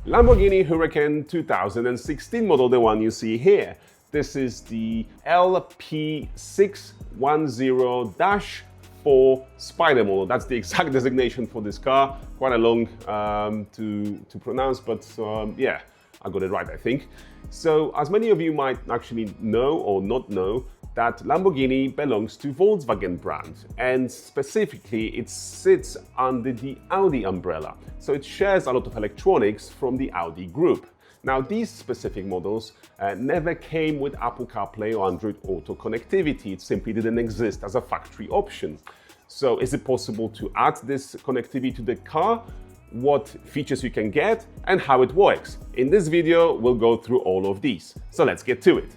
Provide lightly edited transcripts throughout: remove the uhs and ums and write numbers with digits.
Lamborghini Huracan 2016 model, the one you see here. This is the LP610-4 Spider model. That's the exact designation for this car. Quite a long to pronounce, but yeah, I got it right, I think. So, as many of you might actually know or not know, that Lamborghini belongs to Volkswagen brand, and specifically it sits under the Audi umbrella. So it shares a lot of electronics from the Audi group. Now, these specific models never came with Apple CarPlay or Android Auto connectivity. It simply didn't exist as a factory option. So is it possible to add this connectivity to the car? What features you can get and how it works? In this video, we'll go through all of these. So let's get to it.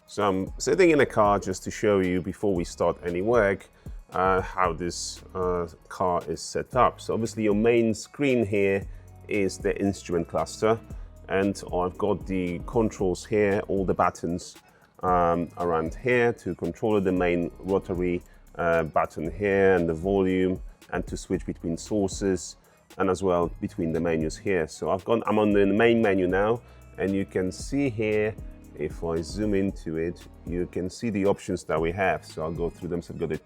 So I'm sitting in a car just to show you before we start any work how this car is set up. So obviously your main screen here is the instrument cluster, and I've got the controls here, all the buttons around here to control the main rotary button here, and the volume, and to switch between sources, and as well between the menus here. So I'm on the main menu now, and you can see here, if I zoom into it, you can see the options that we have. So I'll go through them. So I've got a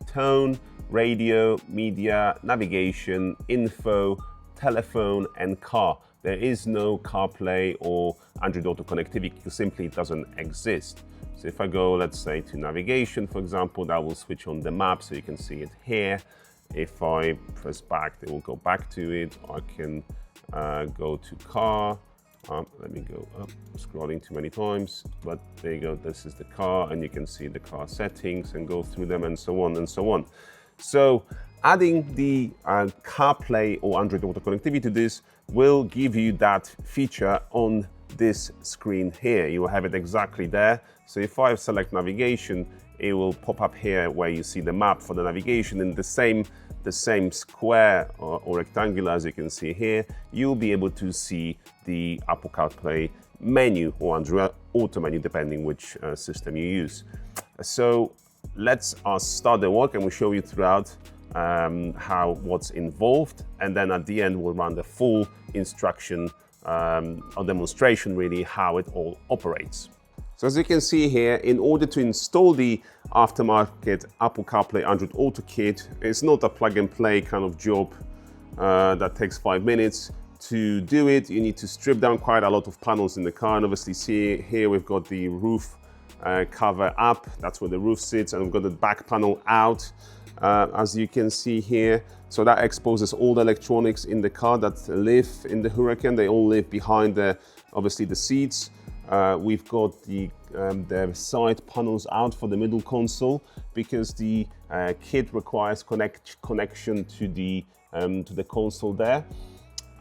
tone, radio, media, navigation, info, telephone, and car. There is no CarPlay or Android Auto connectivity because simply it doesn't exist. So if I go, let's say, to navigation, for example, that will switch on the map, so you can see it here. If I press back, it will go back to it. I can go to car. Let me go up, scrolling too many times, but there you go, this is the car, and you can see the car settings and go through them and so on and so on. So adding the CarPlay or Android Auto connectivity to this will give you that feature on this screen here. You will have it exactly there. So if I select navigation, it will pop up here where you see the map for the navigation in the same square or rectangular as you can see here. You'll be able to see the Apple CarPlay menu or Android Auto menu, depending which system you use. So let's start the work, and we'll show you throughout what's involved, and then at the end we'll run the full instruction or demonstration, really, how it all operates. So as you can see here, in order to install the aftermarket Apple CarPlay Android Auto kit, it's not a plug and play kind of job that takes 5 minutes. To do it, you need to strip down quite a lot of panels in the car, and obviously see here we've got the roof cover up, that's where the roof sits, and we've got the back panel out, as you can see here. So that exposes all the electronics in the car that live in the Huracan. They all live behind obviously the seats. We've got the side panels out for the middle console because the kit requires connection to the console there,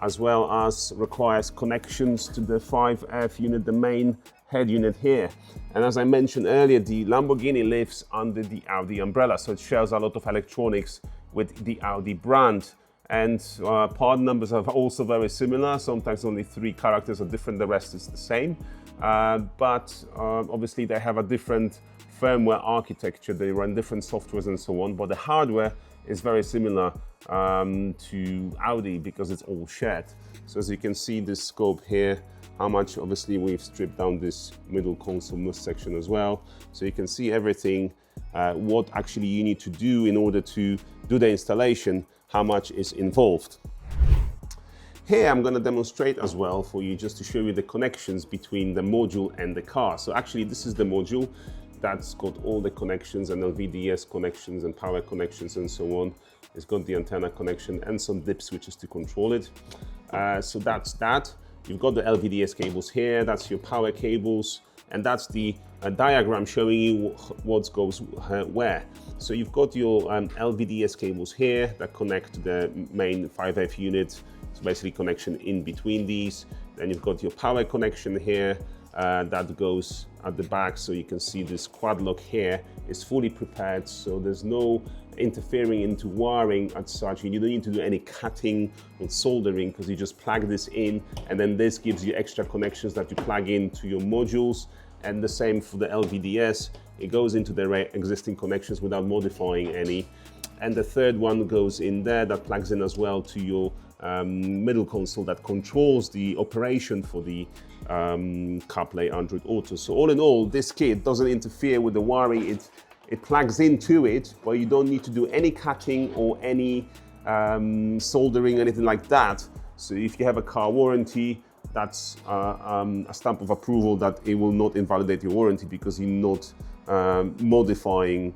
as well as requires connections to the 5F unit, the main head unit here. And as I mentioned earlier, the Lamborghini lives under the Audi umbrella, so it shares a lot of electronics with the Audi brand. And part numbers are also very similar. Sometimes only 3 characters are different, the rest is the same. But obviously they have a different firmware architecture, they run different softwares and so on, but the hardware is very similar to Audi because it's all shared. So as you can see, this scope here, how much obviously we've stripped down this middle console section as well. So you can see everything, what actually you need to do in order to do the installation, how much is involved. Here I'm going to demonstrate as well for you, just to show you the connections between the module and the car. So actually this is the module that's got all the connections and LVDS connections and power connections and so on. It's got the antenna connection and some dip switches to control it. So that's that. You've got the LVDS cables here, that's your power cables, and that's the diagram showing you what goes where. So you've got your LVDS cables here that connect to the main 5F unit. So basically connection in between these. Then you've got your power connection here that goes at the back. So you can see this quad lock here is fully prepared. So there's no interfering into wiring as such. You don't need to do any cutting or soldering because you just plug this in, and then this gives you extra connections that you plug into your modules. And the same for the LVDS. It goes into the existing connections without modifying any. And the third one goes in there that plugs in as well to your middle console that controls the operation for the CarPlay Android Auto. So all in all, this kit doesn't interfere with the wiring. It plugs into it, but you don't need to do any cutting or any soldering, anything like that. So if you have a car warranty, that's a stamp of approval that it will not invalidate your warranty because you're not modifying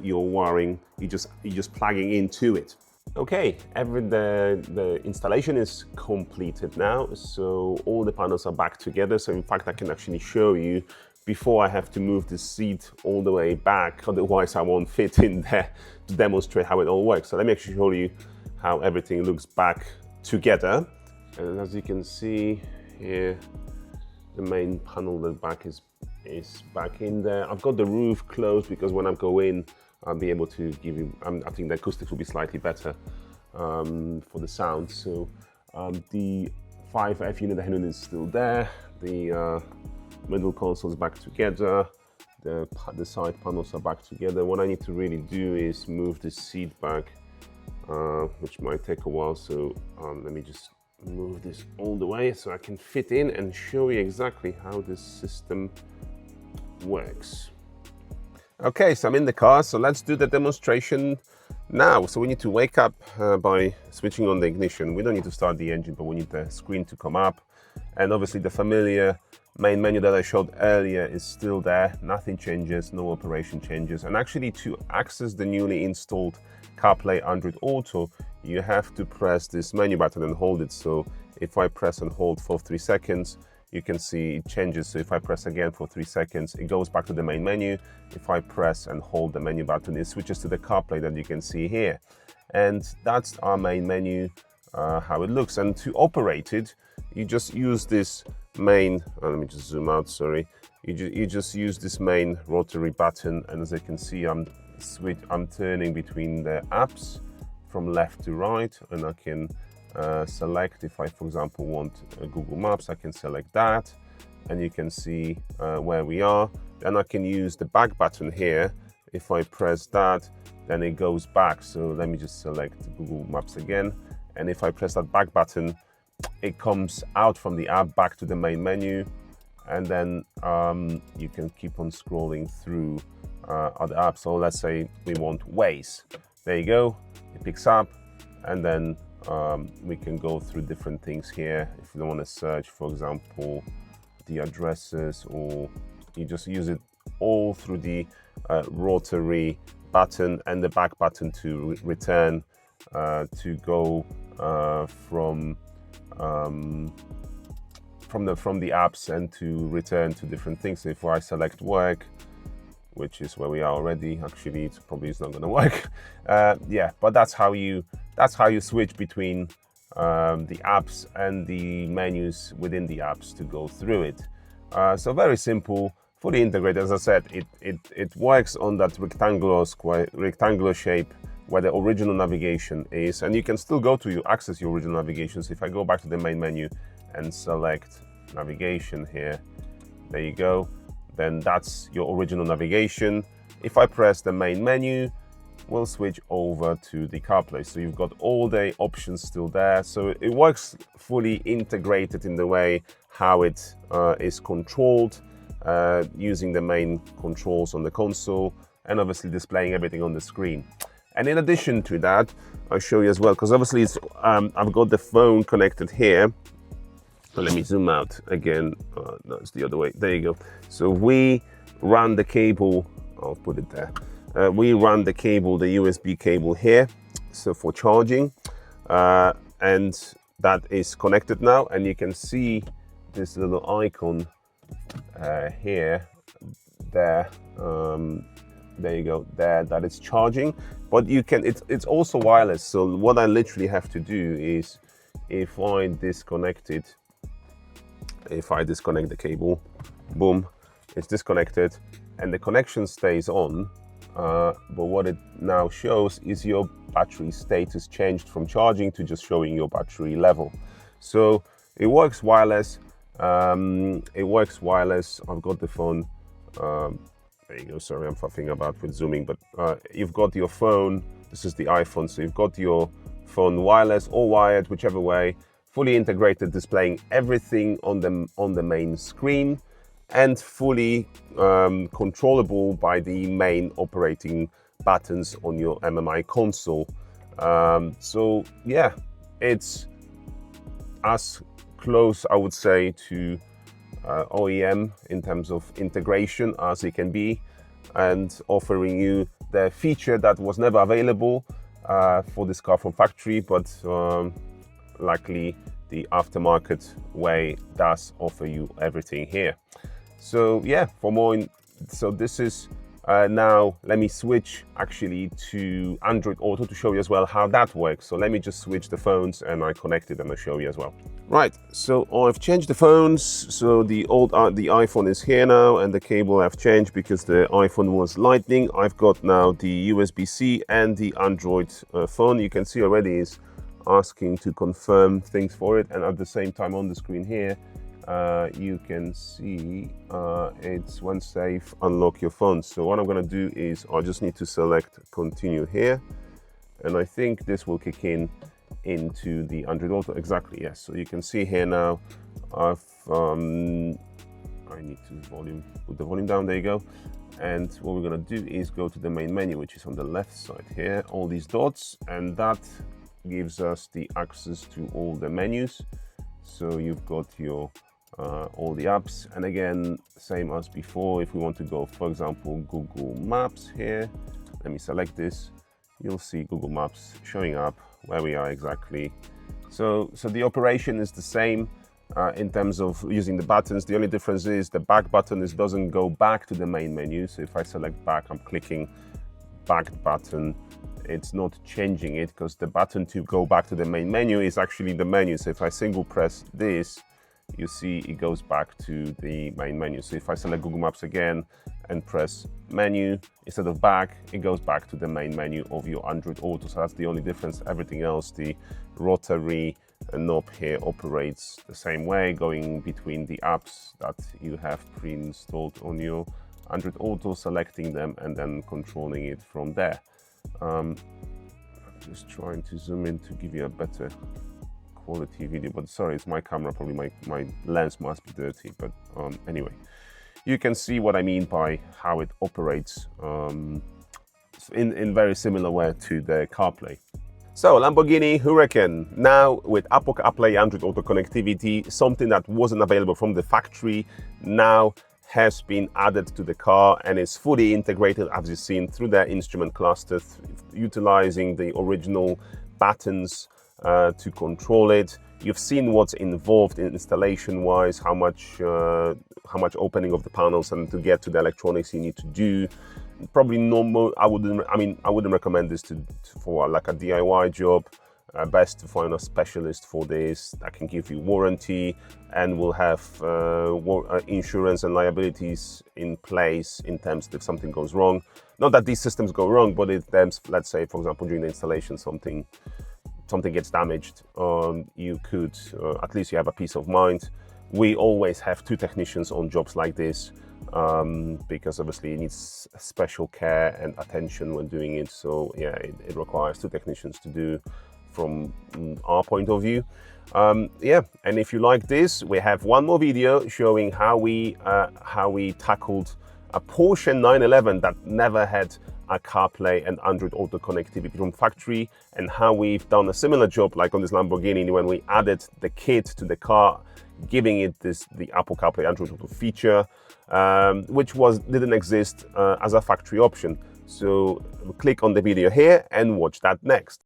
your wiring. You're just plugging into it. Okay, the installation is completed now, so all the panels are back together. So in fact, I can actually show you before I have to move the seat all the way back, otherwise I won't fit in there to demonstrate how it all works. So let me actually show you how everything looks back together. And as you can see here, the main panel at the back is back in there. I've got the roof closed because when I go in, I'll be able to give you, I think the acoustics will be slightly better for the sound. So the 5F unit is still there. The middle console is back together. The side panels are back together. What I need to really do is move the seat back, which might take a while. So let me just move this all the way so I can fit in and show you exactly how this system works. Okay, so I'm in the car, so let's do the demonstration now. So we need to wake up by switching on the ignition. We don't need to start the engine, but we need the screen to come up. And obviously the familiar main menu that I showed earlier is still there. Nothing changes, no operation changes. And actually to access the newly installed CarPlay Android Auto, you have to press this menu button and hold it. So if I press and hold for 3 seconds, you can see it changes. So if I press again for 3 seconds, it goes back to the main menu. If I press and hold the menu button, it switches to the CarPlay that you can see here. And that's our main menu, how it looks. And to operate it, you just use this main, let me just zoom out, sorry. You just use this main rotary button. And as you can see, I'm turning between the apps from left to right, and I can select, if I, for example, want Google Maps, I can select that, and you can see where we are. Then I can use the back button here. If I press that, then it goes back. So let me just select Google Maps again. And if I press that back button, it comes out from the app back to the main menu. And then you can keep on scrolling through other apps. So let's say we want Waze. There you go, it picks up, and then we can go through different things here. If you don't want to search, for example, the addresses, or you just use it all through the rotary button and the back button to return, to go from the apps and to return to different things. So if I select work, which is where we are already, actually it's not going to work. Yeah, but that's how you switch between the apps and the menus within the apps to go through it. So very simple, fully integrated. As I said, it works on that rectangular shape where the original navigation is, and you can still go to access your original navigation. So if I go back to the main menu and select navigation here, there you go, then that's your original navigation. If I press the main menu, we'll switch over to the CarPlay. So you've got all the options still there. So it works fully integrated in the way how it is controlled, using the main controls on the console and obviously displaying everything on the screen. And in addition to that, I'll show you as well, because obviously it's, I've got the phone connected here. So let me zoom out again. No, it's the other way. There you go. So we run the cable, I'll put it there. We run the cable, the USB cable here, so for charging, and that is connected now. And you can see this little icon here, there. There you go, there, that is charging. But you can, it's also wireless. So what I literally have to do is, if I disconnect the cable, boom, it's disconnected and the connection stays on. But what it now shows is your battery status changed from charging to just showing your battery level. So it works wireless. I've got the phone. There you go. Sorry, I'm faffing about with zooming, but you've got your phone. This is the iPhone. So you've got your phone wireless or wired, whichever way, fully integrated, displaying everything on the main screen, and fully controllable by the main operating buttons on your MMI console. So yeah, it's as close, I would say, to OEM in terms of integration as it can be, and offering you the feature that was never available for this car from factory, but luckily the aftermarket way does offer you everything here. So yeah, for more so this is now let me switch actually to Android Auto to show you as well how that works. So let me just switch the phones and I connect it and I'll show you as well. Right, so I've changed the phones. So the iPhone is here now, and the cable I've changed because the iPhone was Lightning. I've got now the USB-C and the Android phone. You can see already is asking to confirm things for it, and at the same time on the screen here you can see it's when safe, unlock your phone. So what I'm going to do is I just need to select continue here, and I think this will kick in into the Android Auto. Exactly, yes. So you can see here now I've I need to put the volume down. There you go. And what we're going to do is go to the main menu, which is on the left side here, all these dots, and that gives us the access to all the menus. So you've got your all the apps, and again, same as before, if we want to go, for example, Google Maps here, let me select this, you'll see Google Maps showing up where we are exactly. So the operation is the same in terms of using the buttons. The only difference is the back button doesn't go back to the main menu. So if I select back, I'm clicking back button, it's not changing it, because the button to go back to the main menu is actually the menu. So if I single press this, you see it goes back to the main menu. So if I select Google Maps again and press menu instead of back, it goes back to the main menu of your Android Auto. So that's the only difference. Everything else, the rotary knob here operates the same way, going between the apps that you have pre-installed on your Android Auto, selecting them and then controlling it from there. I'm just trying to zoom in to give you a better quality video, but sorry, it's my camera, probably my lens must be dirty, but anyway, you can see what I mean by how it operates in very similar way to the CarPlay. So Lamborghini Huracan, now with Apple CarPlay Android Auto connectivity, something that wasn't available from the factory, now has been added to the car and is fully integrated, as you've seen, through their instrument cluster, utilizing the original buttons to control it. You've seen what's involved in installation-wise, how much opening of the panels and to get to the electronics you need to do. Probably normal. I wouldn't recommend this for like a DIY job. Best to find a specialist for this that can give you warranty and will have insurance and liabilities in place in terms of if something goes wrong. Not that these systems go wrong, but if let's say, for example, during the installation something gets damaged, you could at least you have a peace of mind. We always have 2 technicians on jobs like this because obviously it needs special care and attention when doing it. So yeah, it requires 2 technicians to do from our point of view. Yeah, and if you like this, we have one more video showing how we tackled a Porsche 911 that never had a CarPlay and Android Auto connectivity from factory, and how we've done a similar job like on this Lamborghini when we added the kit to the car, giving it the Apple CarPlay Android Auto feature, which didn't exist as a factory option. So click on the video here and watch that next.